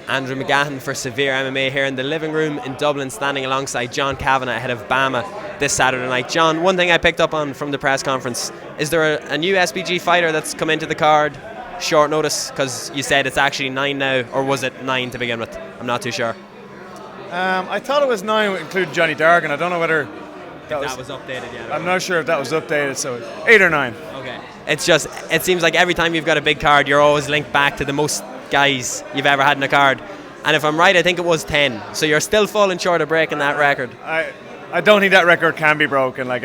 Andrew McGahan for SevereMMA here in the living room in Dublin, standing alongside John Kavanagh ahead of BAMMA this Saturday night. John, one thing I picked up on from the press conference, is there a new SBG fighter that's come into the card short notice? Because you said it's actually 9 now, or was it 9 to begin with? I'm not too sure. I thought it was 9, including Johnny Dargan. I don't know whether that was updated yet. I'm not sure if that was updated, so 8 or 9. Okay. It's just, it seems like every time you've got a big card, you're always linked back to the most guys you've ever had in a card. And if I'm right, I think it was 10. So you're still falling short of breaking that record. I don't think that record can be broken. Like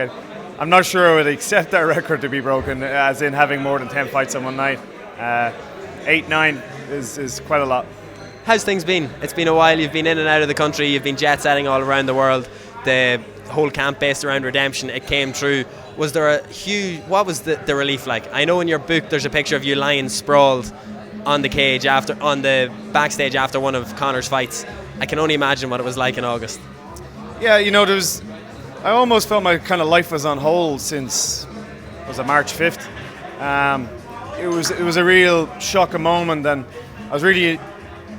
I'm not sure I would accept that record to be broken, as in having more than 10 fights on one night. 8, 9 is quite a lot. How's things been? It's been a while. You've been in and out of the country. You've been jet setting all around the world. The whole camp based around redemption, it came true. Was there a huge, what was the relief like? I know in your book there's a picture of you lying sprawled on the cage on the backstage after one of Conor's fights. I can only imagine what it was like in August. Yeah, I almost felt my kind of life was on hold since, was it March 5th? It was a real shocking moment, and I was really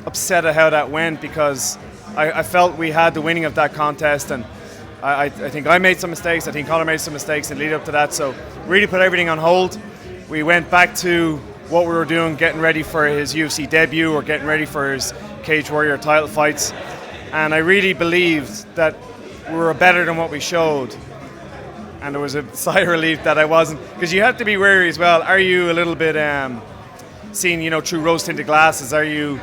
upset at how that went, because I felt we had the winning of that contest, and I think I made some mistakes. I think Conor made some mistakes in lead up to that. So really put everything on hold. We went back to what we were doing, getting ready for his UFC debut or getting ready for his Cage Warrior title fights. And I really believed that we were better than what we showed. And there was a sigh of relief that I wasn't, because you have to be wary as well. Are you a little bit seen, through rose-tinted glasses? Are you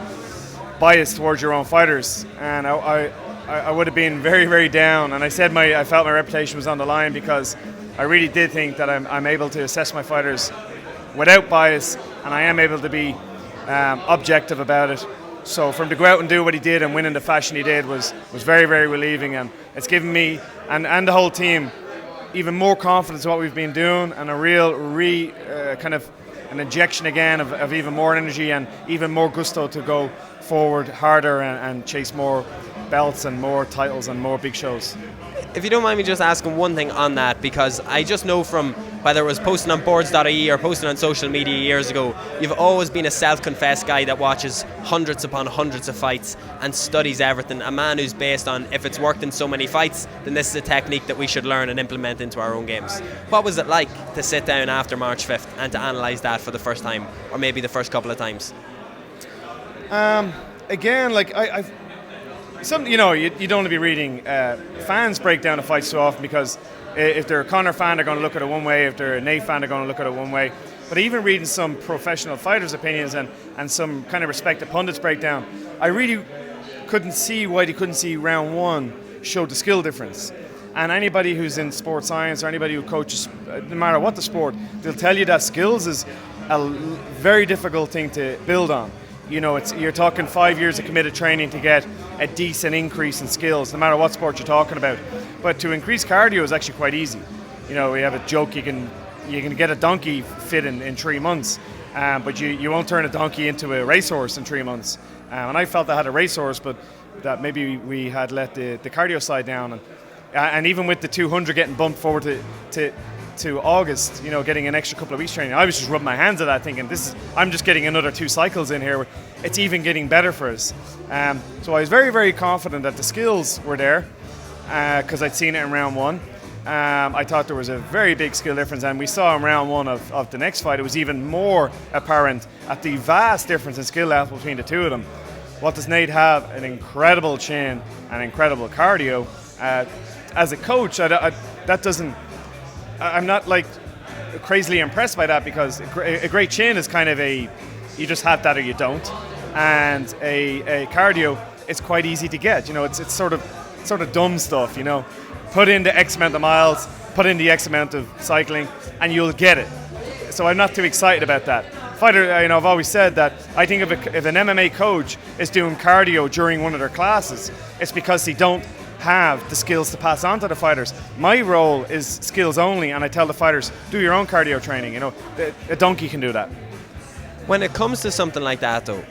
biased towards your own fighters? And I would have been very, very down, and I said I felt my reputation was on the line, because I really did think that I'm able to assess my fighters without bias, and I am able to be objective about it. So for him to go out and do what he did and win in the fashion he did was very, very relieving, and it's given me and the whole team even more confidence in what we've been doing, and a real kind of an injection again of even more energy and even more gusto to go forward harder and chase more belts and more titles and more big shows. If you don't mind me just asking one thing on that, because I just know from whether it was posting on boards.ie or posting on social media years ago, you've always been a self-confessed guy that watches hundreds upon hundreds of fights and studies everything. A man who's based on, if it's worked in so many fights, then this is a technique that we should learn and implement into our own games. What was it like to sit down after March 5th and to analyse that for the first time, or maybe the first couple of times? Again, like you don't want to be reading. Fans break down the fights so often, because if they're a Conor fan, they're going to look at it one way. If they're a Nate fan, they're going to look at it one way. But even reading some professional fighters' opinions and some kind of respected pundits breakdown, I really couldn't see why they couldn't see round one showed the skill difference. And anybody who's in sports science or anybody who coaches, no matter what the sport, they'll tell you that skills is a very difficult thing to build on. You're talking 5 years of committed training to get a decent increase in skills, no matter what sport you're talking about. But to increase cardio is actually quite easy. We have a joke, you can get a donkey fit in 3 months, but you won't turn a donkey into a racehorse in 3 months. And I felt I had a racehorse, but that maybe we had let the cardio side down. And even with the 200 getting bumped forward to August, getting an extra couple of weeks training, I was just rubbing my hands at that, thinking I'm just getting another 2 cycles in here. It's even getting better for us. So I was very, very confident that the skills were there, because I'd seen it in round one. I thought there was a very big skill difference, and we saw in round one of the next fight, it was even more apparent at the vast difference in skill level between the two of them. What does Nate have? An incredible chin and incredible cardio. As a coach, I'm not like crazily impressed by that, because a great chin is kind of you just have that or you don't, and a cardio is quite easy to get. It's sort of dumb stuff. Put in the X amount of miles, put in the X amount of cycling, and you'll get it. So I'm not too excited about that. Fighter, I've always said that I think if an MMA coach is doing cardio during one of their classes, it's because they don't have the skills to pass on to the fighters. My role is skills only, and I tell the fighters, do your own cardio training. A donkey can do that. When it comes to something like that, though,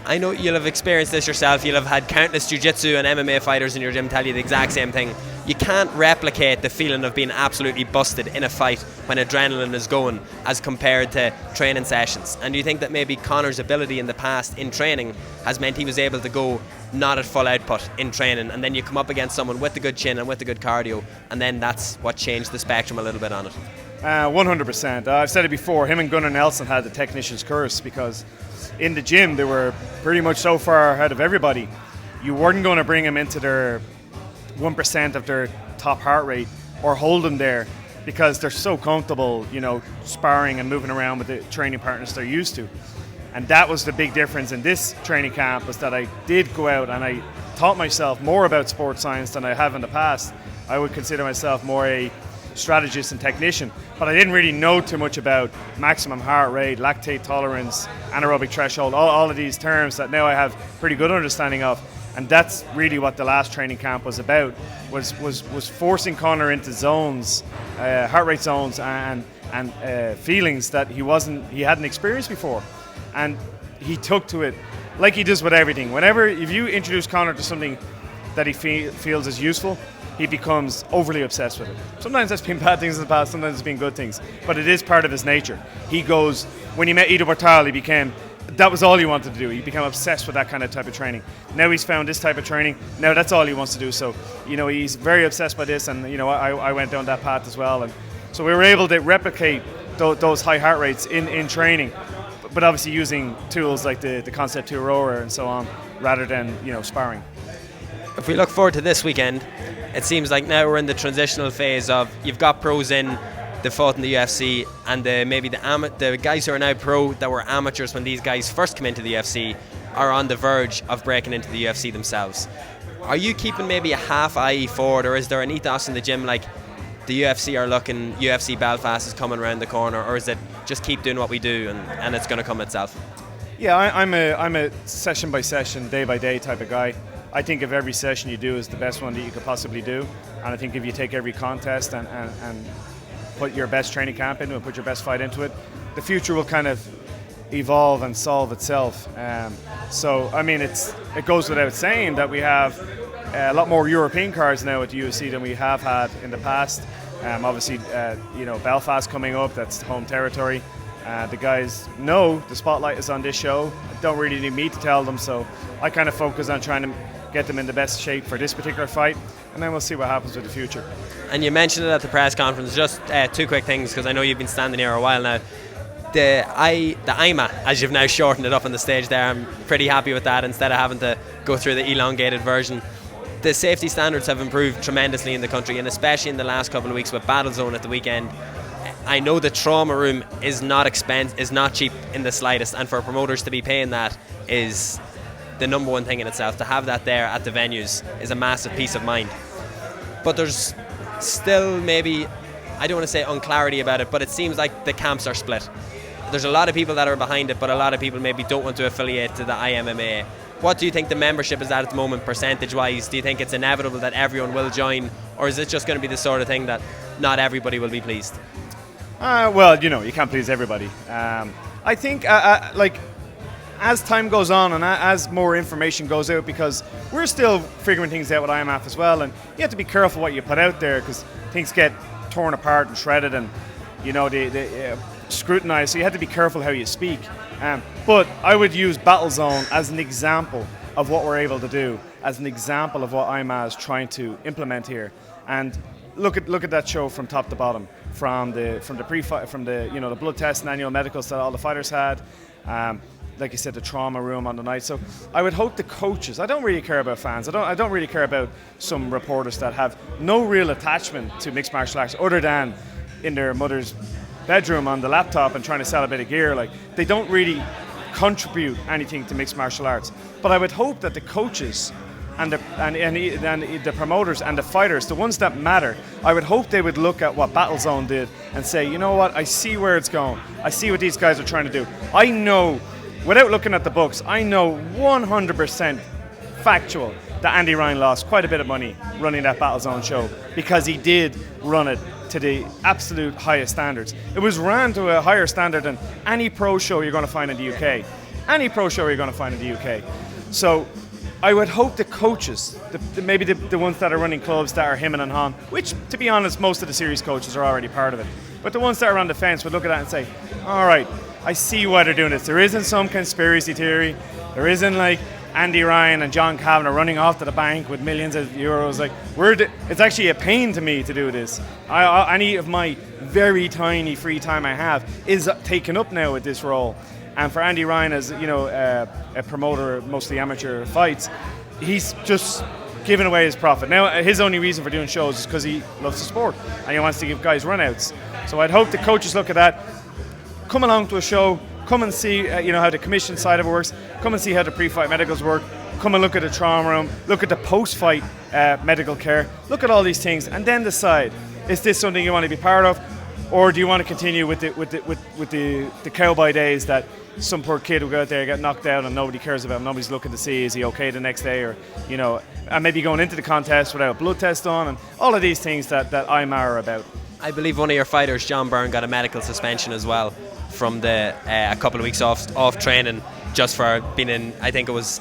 I know you'll have experienced this yourself. You'll have had countless jiu-jitsu and MMA fighters in your gym tell you the exact same thing. you can't replicate the feeling of being absolutely busted in a fight when adrenaline is going as compared to training sessions. And do you think that maybe Conor's ability in the past in training has meant he was able to go not at full output in training, and then you come up against someone with the good chin and with the good cardio, and then that's what changed the spectrum a little bit on it? 100%. I've said it before, him and Gunnar Nelson had the technician's curse, because in the gym they were pretty much so far ahead of everybody. You weren't going to bring them into their 1% of their top heart rate or hold them there, because they're so comfortable, sparring and moving around with the training partners they're used to. And that was the big difference in this training camp, was that I did go out and I taught myself more about sports science than I have in the past. I would consider myself more a strategist and technician, but I didn't really know too much about maximum heart rate, lactate tolerance, anaerobic threshold, all of these terms that now I have pretty good understanding of. And that's really what the last training camp was about, was forcing Conor into zones, heart rate zones and feelings that he hadn't experienced before. And he took to it like he does with everything. If you introduce Conor to something that he feels is useful, he becomes overly obsessed with it. Sometimes that's been bad things in the past, sometimes it's been good things, but it is part of his nature. He goes, when he met Ido Portal, that was all he wanted to do. He became obsessed with that kind of type of training. Now he's found this type of training. Now that's all he wants to do. So, he's very obsessed by this, and I went down that path as well. And so we were able to replicate those high heart rates in training, but obviously using tools like the Concept 2 rower and so on, rather than sparring. If we look forward to this weekend, it seems like now we're in the transitional phase of, you've got pros in, they fought in the UFC, and the guys who are now pro that were amateurs when these guys first come into the UFC are on the verge of breaking into the UFC themselves. Are you keeping maybe a half eye forward, or is there an ethos in the gym like the UFC are looking, UFC Belfast is coming around the corner, or is it just keep doing what we do and it's going to come itself? Yeah, I'm a session by session, day by day type of guy. I think if every session you do is the best one that you could possibly do, and I think if you take every contest and put your best training camp into it, put your best fight into it, the future will kind of evolve and solve itself. It goes without saying that we have a lot more European cards now at the UFC than we have had in the past. Obviously, Belfast coming up, that's home territory. The guys know the spotlight is on this show. Don't really need me to tell them, so I kind of focus on trying to get them in the best shape for this particular fight, and then we'll see what happens with the future. And you mentioned it at the press conference. Just two quick things, because I know you've been standing here a while now. The IMMAA, as you've now shortened it up on the stage there, I'm pretty happy with that instead of having to go through the elongated version. The safety standards have improved tremendously in the country, and especially in the last couple of weeks with Battle Zone at the weekend. I know the trauma room is not cheap in the slightest, and for promoters to be paying that is the number one thing in itself. To have that there at the venues is a massive peace of mind. But there's still maybe, I don't want to say unclarity about it, but it seems like the camps are split. There's a lot of people that are behind it, but a lot of people maybe don't want to affiliate to the IMMA. What do you think the membership is at the moment, percentage-wise? Do you think it's inevitable that everyone will join, or is it just going to be the sort of thing that not everybody will be pleased? You can't please everybody. I think, as time goes on and as more information goes out, because we're still figuring things out with IMMAA as well, and you have to be careful what you put out there, because things get torn apart and shredded, and they scrutinized, so you have to be careful how you speak. But I would use Battle Zone as an example of what we're able to do, as an example of what IMMAA is trying to implement here. And look at that show from top to bottom, from the pre-fight, from the blood tests and annual medicals that all the fighters had. Like you said, the trauma room on the night. So I would hope the coaches, I don't really care about fans, I don't really care about some reporters that have no real attachment to mixed martial arts other than in their mother's bedroom on the laptop and trying to sell a bit of gear. Like, they don't really contribute anything to mixed martial arts. But I would hope that the coaches and the promoters and the fighters, the ones that matter, I would hope they would look at what Battle Zone did and say, you know what, I see where it's going. I see what these guys are trying to do. I know, without looking at the books, I know 100% factual that Andy Ryan lost quite a bit of money running that Battle Zone show, because he did run it to the absolute highest standards. It was ran to a higher standard than any pro show you're going to find in the UK. Any pro show you're going to find in the UK. So I would hope the coaches, maybe the ones that are running clubs that are him and Han, which, to be honest, most of the series coaches are already part of it. But the ones that are on the fence would look at that and say, all right, I see why they're doing this. There isn't some conspiracy theory. There isn't like Andy Ryan and John Kavanagh running off to the bank with millions of euros. Like, it's actually a pain to me to do this. Any of my very tiny free time I have is taken up now with this role. And for Andy Ryan, as you know, a promoter of mostly amateur fights, he's just giving away his profit. Now, his only reason for doing shows is because he loves the sport and he wants to give guys runouts. So I'd hope the coaches look at that, come along to a show, come and see how the commission side of it works, come and see how the pre-fight medicals work, come and look at the trauma room, look at the post-fight medical care, look at all these things, and then decide, is this something you want to be part of, or do you want to continue with the cowboy days that some poor kid will go out there, get knocked out, and nobody cares about him. Nobody's looking to see, is he okay the next day, or and maybe going into the contest without a blood test on, and all of these things that IMMAA are about. I believe one of your fighters, John Byrne, got a medical suspension as well from the a couple of weeks off training, just for being in. I think it was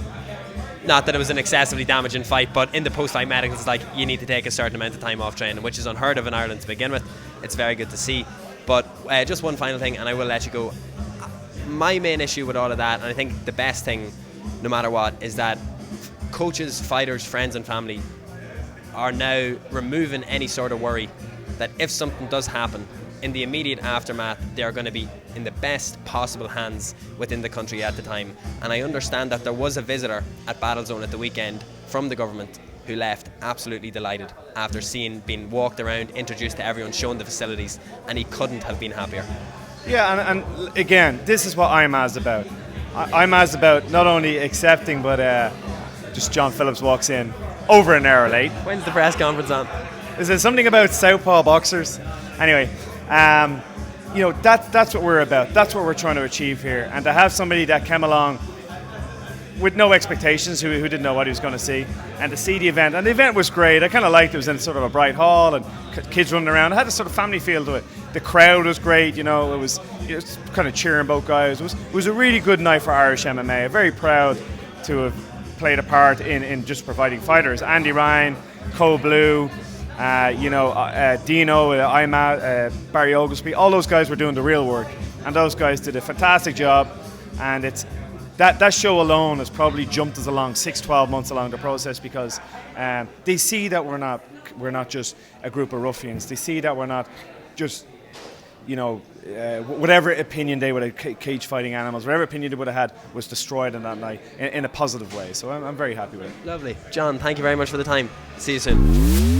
not that it was an excessively damaging fight, but in the post-fight medicals, it's like you need to take a certain amount of time off training, which is unheard of in Ireland to begin with. It's very good to see. But just one final thing, and I will let you go. My main issue with all of that, and I think the best thing, no matter what, is that coaches, fighters, friends and family are now removing any sort of worry that if something does happen, in the immediate aftermath, they are going to be in the best possible hands within the country at the time. And I understand that there was a visitor at Battlezone at the weekend from the government who left absolutely delighted after being walked around, introduced to everyone, shown the facilities, and he couldn't have been happier. Yeah, and again, this is what IMMAA is about. IMMAA is about not only accepting, but just John Phillips walks in over an hour late. When's the press conference on? Is there something about southpaw boxers? Anyway, that's what we're about. That's what we're trying to achieve here. And to have somebody that came along with no expectations, who didn't know what he was going to see, and to see the event. And the event was great. I kind of liked it. It was in sort of a bright hall and kids running around. It had a sort of family feel to it. The crowd was great. It was kind of cheering both guys. It was a really good night for Irish MMA. Very proud to have played a part in just providing fighters. Andy Ryan, Cole Blue, Dino, IMMAA, Barry Oglesby, all those guys were doing the real work, and those guys did a fantastic job. And it's that show alone has probably jumped us along 6-12 months along the process, because they see that we're not just a group of ruffians. They see that we're not just whatever opinion they would have cage fighting animals, whatever opinion they would have had was destroyed in that night in a positive way. So I'm very happy with it. Lovely. John, thank you very much for the time. See you soon.